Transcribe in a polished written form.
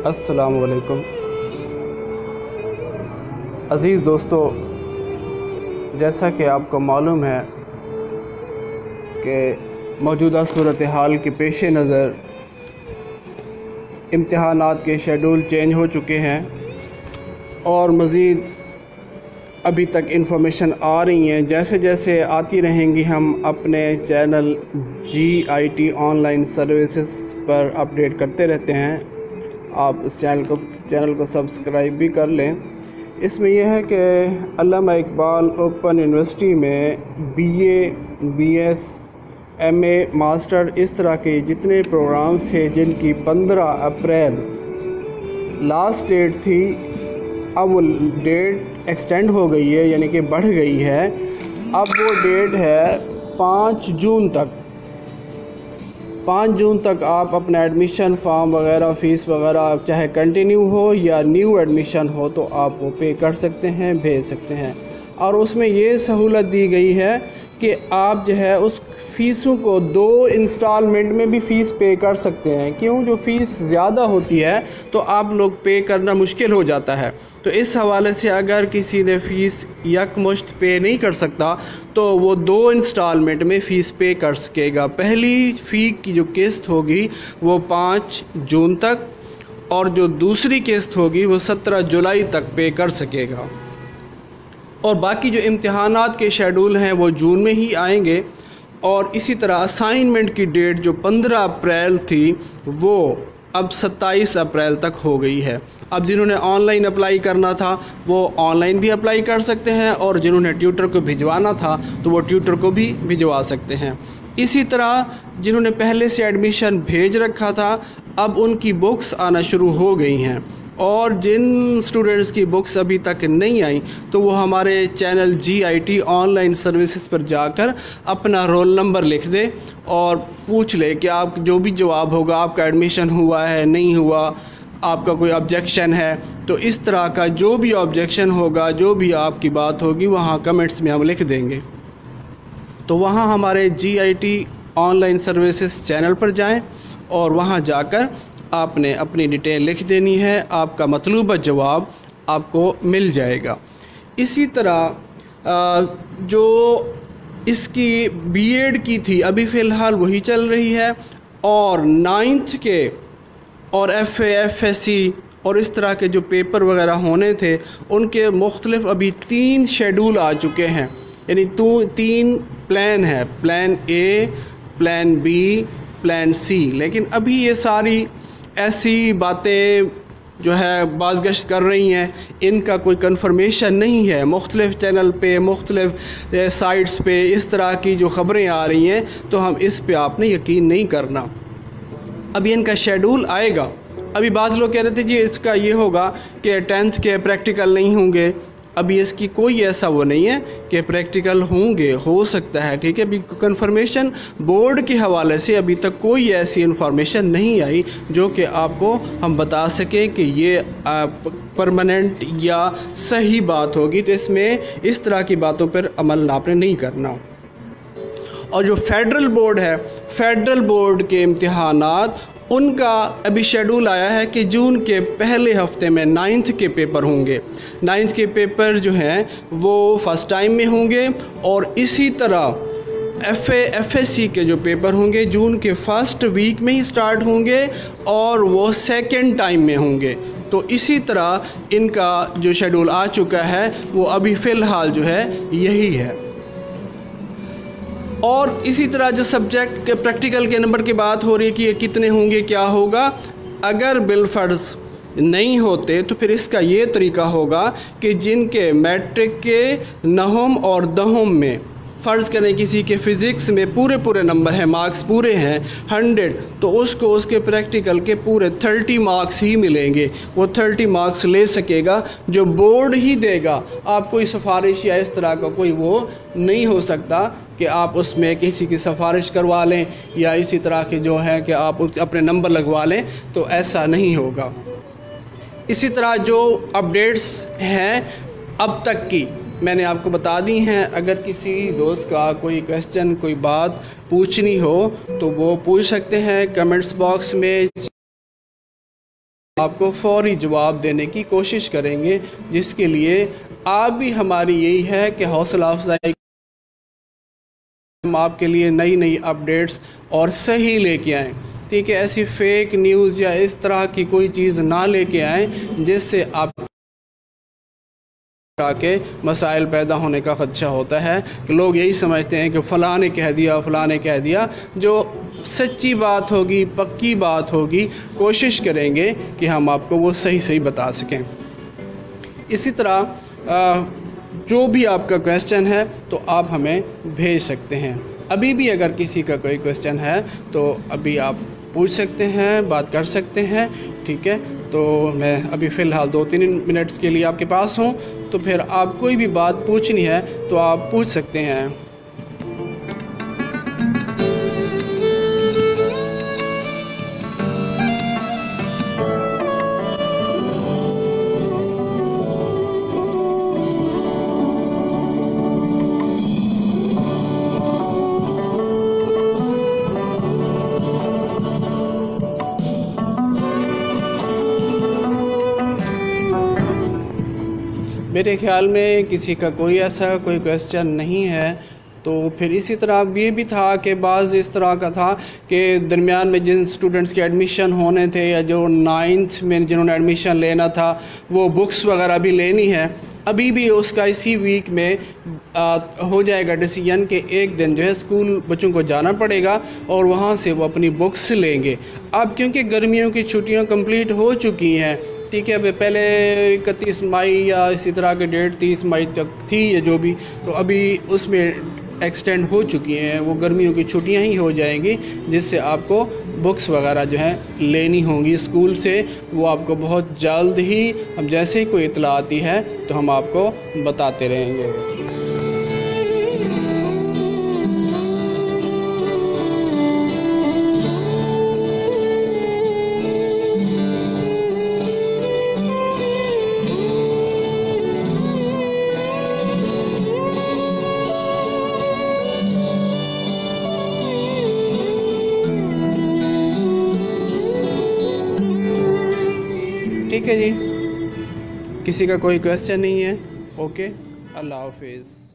अस्सलाम वालेकुम अज़ीज़ दोस्तों, जैसा कि आपको मालूम है कि मौजूदा सूरत हाल के पेश नज़र इम्तिहानात के शेड्यूल चेंज हो चुके हैं और मज़ीद अभी तक इंफॉर्मेशन आ रही हैं। जैसे जैसे आती रहेंगी हम अपने चैनल GIT ऑनलाइन सर्विसेज पर अपडेट करते रहते हैं। आप उस चैनल को सब्सक्राइब भी कर लें। इसमें यह है कि अल्लामा इकबाल ओपन यूनिवर्सिटी में BA, BS, MA, मास्टर इस तरह के जितने प्रोग्राम्स थे जिनकी 15 अप्रैल लास्ट डेट थी, अब वो डेट एक्सटेंड हो गई है, यानी कि बढ़ गई है। अब वो डेट है 5 जून तक। 5 जून तक आप अपना एडमिशन फॉर्म वगैरह फ़ीस वगैरह चाहे कंटिन्यू हो या न्यू एडमिशन हो तो आप वो पे कर सकते हैं, भेज सकते हैं। और उसमें ये सहूलत दी गई है कि आप जो है उस फ़ीसों को 2 इंस्टॉलमेंट में भी फ़ीस पे कर सकते हैं। क्यों? जो फ़ीस ज़्यादा होती है तो आप लोग पे करना मुश्किल हो जाता है। तो इस हवाले से अगर किसी ने फ़ीस यकमुश्त पे नहीं कर सकता तो वो 2 इंस्टॉलमेंट में फ़ीस पे कर सकेगा। पहली फ़ी की जो किस्त होगी वो 5 जून तक और जो दूसरी किस्त होगी वो 17 जुलाई तक पे कर सकेगा। और बाकी जो इम्तिहानात के शेड्यूल हैं वो जून में ही आएंगे। और इसी तरह असाइनमेंट की डेट जो 15 अप्रैल थी वो अब 27 अप्रैल तक हो गई है। अब जिन्होंने ऑनलाइन अप्लाई करना था वो ऑनलाइन भी अप्लाई कर सकते हैं और जिन्होंने ट्यूटर को भिजवाना था तो वो ट्यूटर को भी भिजवा सकते हैं। इसी तरह जिन्होंने पहले से एडमिशन भेज रखा था अब उनकी बुक्स आना शुरू हो गई हैं। और जिन स्टूडेंट्स की बुक्स अभी तक नहीं आई तो वो हमारे चैनल GIT ऑनलाइन सर्विसेज पर जाकर अपना रोल नंबर लिख दे और पूछ ले कि आप जो भी जवाब होगा, आपका एडमिशन हुआ है नहीं हुआ, आपका कोई ऑब्जेक्शन है, तो इस तरह का जो भी ऑब्जेक्शन होगा, जो भी आपकी बात होगी वहाँ कमेंट्स में हम लिख देंगे। तो वहाँ हमारे GIT ऑनलाइन सर्विसेज चैनल पर जाएं और वहाँ जाकर आपने अपनी डिटेल लिख देनी है, आपका मतलूबा जवाब आपको मिल जाएगा। इसी तरह जो इसकी B.Ed की थी अभी फ़िलहाल वही चल रही है और 9th के और FA, FSC और इस तरह के जो पेपर वगैरह होने थे उनके मुख्तलिफ अभी 3 शेड्यूल आ चुके हैं। यानी 3 प्लान है, plan A, plan B, plan C। लेकिन अभी ये सारी ऐसी बातें जो है बाज़गश्त कर रही हैं, इनका कोई कंफर्मेशन नहीं है। मुख्तलिफ़ चैनल पे, मुख्तलिफ़ साइट्स पे इस तरह की जो ख़बरें आ रही हैं तो हम इस पे आपने यकीन नहीं करना। अभी इनका शेड्यूल आएगा। अभी बाज़ लोग कह रहे थे जी इसका ये होगा कि 10th के प्रैक्टिकल नहीं होंगे। अभी इसकी कोई ऐसा वो नहीं है कि प्रैक्टिकल होंगे, हो सकता है, ठीक है। अभी कंफर्मेशन बोर्ड के हवाले से अभी तक कोई ऐसी इंफॉर्मेशन नहीं आई जो कि आपको हम बता सकें कि ये परमानेंट या सही बात होगी। तो इसमें इस तरह की बातों पर अमल आपने नहीं करना। और जो फेडरल बोर्ड है, फेडरल बोर्ड के इम्तिहानात उनका अभी शेड्यूल आया है कि जून के पहले हफ्ते में 9th के पेपर होंगे। 9th के पेपर जो हैं वो फ़र्स्ट टाइम में होंगे और इसी तरह FA, FSC के जो पेपर होंगे जून के फर्स्ट वीक में ही स्टार्ट होंगे और वो सेकेंड टाइम में होंगे। तो इसी तरह इनका जो शेड्यूल आ चुका है वो अभी फ़िलहाल जो है यही है। और इसी तरह जो सब्जेक्ट के प्रैक्टिकल के नंबर की बात हो रही है कि ये कितने होंगे, क्या होगा। अगर बिलफर्ज नहीं होते तो फिर इसका ये तरीका होगा कि जिनके मैट्रिक के 9th और 10th में फ़र्ज़ करें किसी के फ़िज़िक्स में पूरे नंबर हैं, मार्क्स पूरे हैं 100, तो उसको उसके प्रैक्टिकल के पूरे 30 मार्क्स ही मिलेंगे। वो 30 मार्क्स ले सकेगा, जो बोर्ड ही देगा। आप कोई सिफारिश या इस तरह का कोई वो नहीं हो सकता कि आप उसमें किसी की सिफारिश करवा लें या इसी तरह के जो है कि आप अपने नंबर लगवा लें, तो ऐसा नहीं होगा। इसी तरह जो अपडेट्स हैं अब तक की मैंने आपको बता दी हैं। अगर किसी दोस्त का कोई क्वेश्चन, कोई बात पूछनी हो तो वो पूछ सकते हैं कमेंट्स बॉक्स में। आपको फौरी जवाब देने की कोशिश करेंगे, जिसके लिए आप भी हमारी यही है कि हौसला अफजाई हम आपके लिए नई नई अपडेट्स और सही लेके आएँ। ठीक है, ऐसी फेक न्यूज़ या इस तरह की कोई चीज़ ना लेके आएँ जिससे आप के मसाइल पैदा होने का ख़दशा होता है कि लोग यही समझते हैं कि फ़लाँ ने कह दिया, फ़लाँ ने कह दिया। जो सच्ची बात होगी, पक्की बात होगी, कोशिश करेंगे कि हम आपको वो सही सही बता सकें। इसी तरह जो भी आपका क्वेश्चन है तो आप हमें भेज सकते हैं। अभी भी अगर किसी का कोई क्वेश्चन है तो अभी आप पूछ सकते हैं, बात कर सकते हैं। ठीक है, तो मैं अभी फ़िलहाल 2-3 मिनट्स के लिए आपके पास हूँ, तो फिर आप कोई भी बात पूछनी है तो आप पूछ सकते हैं। मेरे ख़्याल में किसी का कोई ऐसा कोई क्वेश्चन नहीं है। तो फिर इसी तरह ये भी था कि बाज़ इस तरह का था कि दरमियान में जिन स्टूडेंट्स के एडमिशन होने थे या जो 9th में जिन्होंने एडमिशन लेना था वो बुक्स वगैरह भी लेनी है, अभी भी उसका इसी वीक में हो जाएगा डिसीजन कि एक दिन जो है स्कूल बच्चों को जाना पड़ेगा और वहाँ से वो अपनी बुक्स लेंगे। अब क्योंकि गर्मियों की छुट्टियाँ कंप्लीट हो चुकी हैं, ठीक है, पहले 31 मई या इसी तरह के डेट 30 मई तक थी या जो भी, तो अभी उसमें एक्सटेंड हो चुकी हैं, वो गर्मियों की छुट्टियां ही हो जाएंगी, जिससे आपको बुक्स वगैरह जो है लेनी होंगी स्कूल से। वो आपको बहुत जल्द ही, अब जैसे ही कोई इत्तला आती है तो हम आपको बताते रहेंगे। ठीक है जी, किसी का कोई क्वेश्चन नहीं है? ओके, अल्लाह हाफिज़।